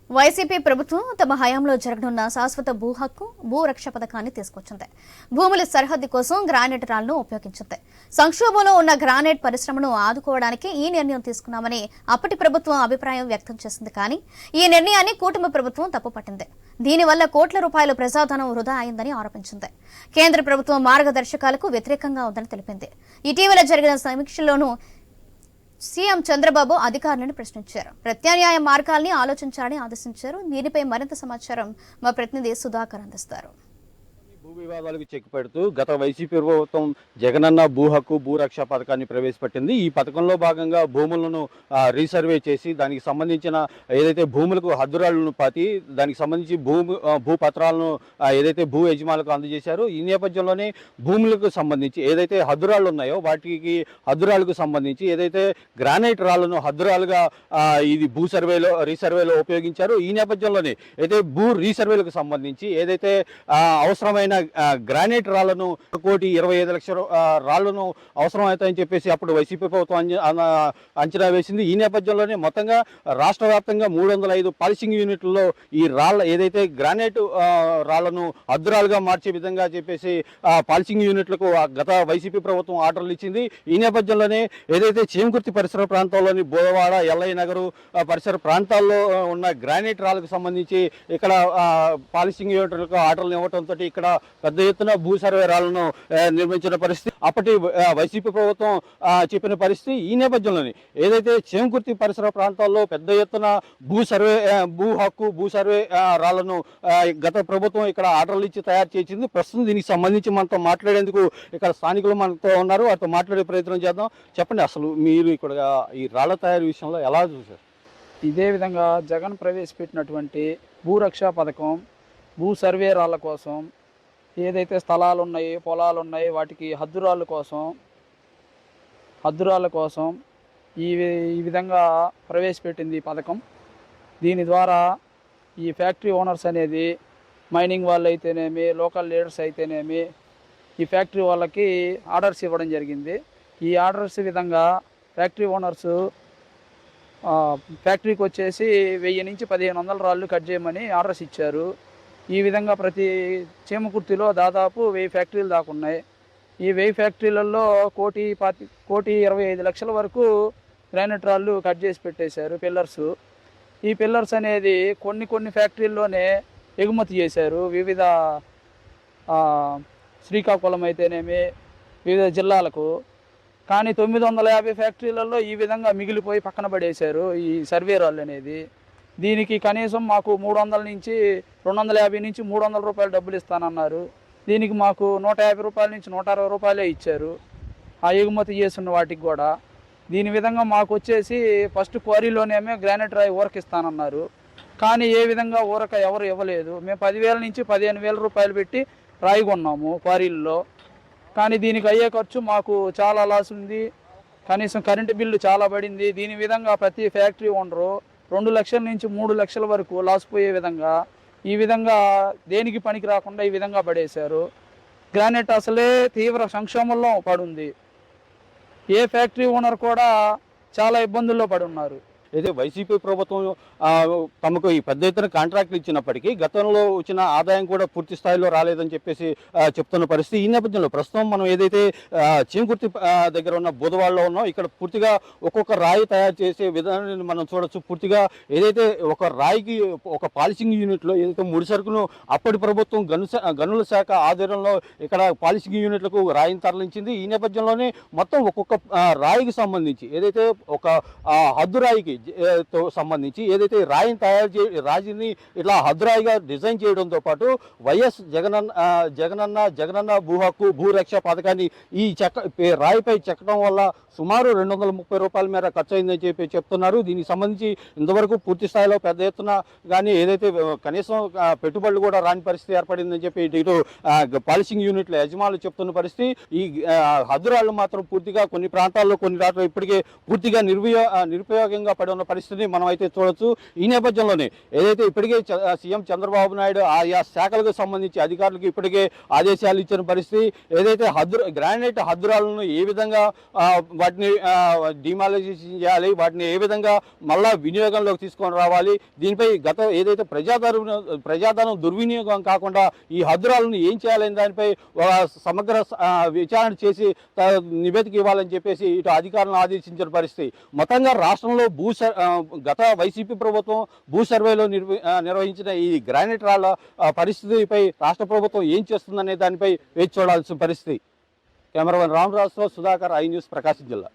YCP ప్రభుత్వం తమ హయాంలో జరగనున్న శాశ్వత భూ హక్కు భూ రక్ష పథకాన్ని తీసుకొచ్చింది. భూముల సరిహద్దు కోసం గ్రానైట్ రాళ్లను ఉపయోగించింది. సంక్షోభంలో ఉన్న గ్రానైట్ పరిశ్రమను ఆదుకోవడానికి ఈ నిర్ణయం తీసుకున్నామని అప్పటి ప్రభుత్వం అభిప్రాయం వ్యక్తం చేసింది. కానీ ఈ నిర్ణయాన్ని కూటమి ప్రభుత్వం తప్పుపట్టింది. దీనివల్ల కోట్ల రూపాయల ప్రజాధనం వృధా అయిందని ఆరోపించింది. కేంద్ర ప్రభుత్వం మార్గదర్శకాలకు వ్యతిరేకంగా ఉందని తెలిపింది. ఇటీవల జరిగిన సమీక్షలోనూ సీఎం చంద్రబాబు అధికారులను ప్రశ్నించారు. ప్రత్యామ్నాయ మార్గాల్ని ఆలోచించాలని ఆదేశించారు. దీనిపై మరింత సమాచారం మా ప్రతినిధి సుధాకర్ అందిస్తారు. భూ వివాదాలకు చెక్ పెడుతూ గత వైసీపీ ప్రభుత్వం జగనన్న భూ హక్కు భూ రక్ష పథకాన్ని ప్రవేశపెట్టింది. ఈ పథకంలో భాగంగా భూములను రీసర్వే చేసి దానికి సంబంధించిన ఏదైతే భూములకు హద్దురాళ్లను పాతి దానికి సంబంధించి భూ పత్రాలను ఏదైతే భూ యజమానులకు అందజేశారో ఈ నేపథ్యంలోనే భూములకు సంబంధించి ఏదైతే హద్దురాళ్లు ఉన్నాయో వాటికి హద్దురాళ్లకు సంబంధించి ఏదైతే గ్రానైట్ రాళ్లను హద్దురాలుగా ఇది భూ సర్వేలో రీసర్వేలో ఉపయోగించారు. ఈ నేపథ్యంలోనే అయితే భూ రీసర్వేలకు సంబంధించి ఏదైతే అవసరమైన గ్రానైట్ రాళ్లను 1,25,00,000 రాళ్లను అవసరమవుతాయని చెప్పేసి అప్పుడు వైసీపీ ప్రభుత్వం అంచనా వేసింది. ఈ నేపథ్యంలోనే మొత్తంగా రాష్ట్ర వ్యాప్తంగా 305 పాలిషింగ్ యూనిట్లలో ఈ రాళ్ల ఏదైతే గ్రానైట్ రాళ్లను అద్దురాలుగా మార్చే విధంగా చెప్పేసి పాలిషింగ్ యూనిట్లకు గత వైసీపీ ప్రభుత్వం ఆర్డర్లు ఇచ్చింది. ఈ నేపథ్యంలోనే ఏదైతే చేమకుర్తి పరిసర ప్రాంతాల్లోని బోధవాడ, ఎల్ఐ నగరు పరిసర ప్రాంతాల్లో ఉన్న గ్రానైట్ రాళ్లకు సంబంధించి ఇక్కడ పాలిషింగ్ యూనిట్లకు ఆర్డర్లు ఇవ్వడంతో ఇక్కడ పెద్ద ఎత్తున భూ సర్వే రాళ్లను నిర్మించిన పరిస్థితి అప్పటి వైసీపీ ప్రభుత్వం చెప్పిన పరిస్థితి. ఈ నేపథ్యంలోనే ఏదైతే చేమకుర్తి పరిసర ప్రాంతాల్లో పెద్ద ఎత్తున భూ హక్కు భూ సర్వే రాళ్లను గత ప్రభుత్వం ఇక్కడ ఆర్డర్లు ఇచ్చి తయారు చేసింది. ప్రస్తుతం దీనికి సంబంధించి మనతో మాట్లాడేందుకు ఇక్కడ స్థానికులు మనతో ఉన్నారు. వారితో మాట్లాడే ప్రయత్నం చేద్దాం. చెప్పండి, అసలు మీరు ఇక్కడ ఈ రాళ్ల తయారీ విషయంలో ఎలా చూసారు? ఇదే విధంగా జగన్ ప్రవేశపెట్టినటువంటి భూరక్షా పథకం భూ సర్వే రాళ్ల కోసం ఏదైతే స్థలాలు ఉన్నాయి, పొలాలు ఉన్నాయి, వాటికి హద్దురాళ్ళ కోసం ఈ విధంగా ప్రవేశపెట్టింది ఈ పథకం. దీని ద్వారా ఈ ఫ్యాక్టరీ ఓనర్స్ అనేది మైనింగ్ వాళ్ళు అయితేనేమి, లోకల్ లీడర్స్ అయితేనేమి ఈ ఫ్యాక్టరీ వాళ్ళకి ఆర్డర్స్ ఇవ్వడం జరిగింది. ఈ ఆర్డర్స్ విధంగా ఫ్యాక్టరీ ఓనర్స్ ఫ్యాక్టరీకి వచ్చేసి 1000 నుంచి 1500 రాళ్ళు కట్ చేయమని ఆర్డర్స్ ఇచ్చారు. ఈ విధంగా ప్రతి చేమకుర్తిలో దాదాపు 1000 ఫ్యాక్టరీలు దాకా ఉన్నాయి. ఈ 1000 ఫ్యాక్టరీలలో 1,25,00,000 వరకు గ్రానైట్ రాళ్ళు కట్ చేసి పెట్టేశారు పిల్లర్స్. ఈ పిల్లర్స్ అనేది కొన్ని ఫ్యాక్టరీల్లోనే ఎగుమతి చేశారు. వివిధ శ్రీకాకుళం అయితేనేమి వివిధ జిల్లాలకు. కానీ 950 ఫ్యాక్టరీలలో ఈ విధంగా మిగిలిపోయి పక్కన పడేశారు ఈ సర్వే రాళ్ళు అనేది. దీనికి కనీసం మాకు 300 నుంచి 250 నుంచి 300 రూపాయలు డబ్బులు ఇస్తానన్నారు. దీనికి మాకు 150 రూపాయల నుంచి 160 రూపాయలే ఇచ్చారు ఆ ఎగుమతి చేస్తున్న వాటికి కూడా. దీని విధంగా మాకు వచ్చేసి ఫస్ట్ క్వారీలోనేమే గ్రానైట్ రాయి ఊరక ఇస్తానన్నారు. కానీ ఏ విధంగా ఊరక ఎవరు ఇవ్వలేదు. మేము 10,000 నుంచి 15,000 రూపాయలు పెట్టి రాయి కొన్నాము క్వారీల్లో. కానీ దీనికి అయ్యే ఖర్చు మాకు చాలా లాస్ ఉంది. కనీసం కరెంటు బిల్లు చాలా పడింది. దీని విధంగా ప్రతి ఫ్యాక్టరీ ఓనరు 2 లక్షల నుంచి 3 లక్షల వరకు లాస్ పోయే విధంగా ఈ విధంగా దేనికి పనికి రాకుండా ఈ విధంగా పడేశారు. గ్రానైట్ అసలే తీవ్ర సంక్షోభంలో పడుంది. ఏ ఫ్యాక్టరీ ఓనర్ కూడా చాలా ఇబ్బందుల్లో పడి ఉన్నారు. అయితే వైసీపీ ప్రభుత్వం తమకు ఈ పెద్ద ఎత్తున కాంట్రాక్ట్లు ఇచ్చినప్పటికీ గతంలో వచ్చిన ఆదాయం కూడా పూర్తి స్థాయిలో రాలేదని చెప్పేసి చెప్తున్న పరిస్థితి. ఈ నేపథ్యంలో ప్రస్తుతం మనం ఏదైతే చేమకుర్తి దగ్గర ఉన్న బుధవాడలో ఉన్నాం, ఇక్కడ పూర్తిగా ఒక్కొక్క రాయి తయారు చేసే విధానాన్ని మనం చూడొచ్చు. పూర్తిగా ఏదైతే ఒక రాయికి ఒక పాలిషింగ్ యూనిట్లో ఏదైతే ముడి సరుకును అప్పటి ప్రభుత్వం గనుల శాఖ ఆధ్వర్యంలో ఇక్కడ పాలిషింగ్ యూనిట్లకు రాయిని తరలించింది. ఈ నేపథ్యంలోనే మొత్తం ఒక్కొక్క రాయికి సంబంధించి ఏదైతే ఒక హద్దు రాయికి తో సంబంధించి ఏదైతే రాయిని రాయిని ఇట్లా హద్దురాయిగా డిజైన్ చేయడంతో పాటు వైఎస్ జగనన్న భూ హక్కు భూ రక్ష పథకాన్ని ఈ రాయిపై చెక్కడం వల్ల సుమారు 230 రూపాయల మేర ఖర్చు అయిందని చెప్పి చెప్తున్నారు. దీనికి సంబంధించి ఇంతవరకు పూర్తి స్థాయిలో పెద్ద ఎత్తున కానీ ఏదైతే కనీసం పెట్టుబడులు కూడా రాని పరిస్థితి ఏర్పడిందని చెప్పి ఇటు పాలిషింగ్ యూనిట్ల యజమానులు చెప్తున్న పరిస్థితి. ఈ హద్దురాళ్ళు మాత్రం పూర్తిగా కొన్ని ప్రాంతాల్లో కొన్ని రాష్ట్రాలు ఇప్పటికే పూర్తిగా నిరుపయోగంగా పడి ఉన్న పరిస్థితిని మనం అయితే చూడొచ్చు. ఈ నేపథ్యంలోనే ఏదైతే ఇప్పటికే సీఎం చంద్రబాబు నాయుడు ఆయా శాఖలకు సంబంధించి అధికారులకు ఇప్పటికే ఆదేశాలు ఇచ్చిన పరిస్థితి, ఏదైతే గ్రానైట్ హద్దురాలను ఏ విధంగా వాటిని డిమాలిజేషన్ చేయాలి, వాటిని ఏ విధంగా మళ్ళా వినియోగంలోకి తీసుకొని రావాలి, దీనిపై ఏదైతే ప్రజాధనం దుర్వినియోగం కాకుండా ఈ హద్దురాలను ఏం చేయాలనే దానిపై సమగ్ర విచారణ చేసి నివేదిక ఇవ్వాలని చెప్పేసి ఇటు అధికారులను ఆదేశించిన పరిస్థితి. మొత్తంగా రాష్ట్రంలో గత వైసీపీ ప్రభుత్వం భూ సర్వేలో నిర్వహించిన ఈ గ్రానైట్ రాళ్ల పరిస్థితిపై రాష్ట్ర ప్రభుత్వం ఏం చేస్తుందనే దానిపై వేచి చూడాల్సిన పరిస్థితి. కెమెరామెన్ రామరాజుతో సుధాకర్, ఐ న్యూస్, ప్రకాశం జిల్లా.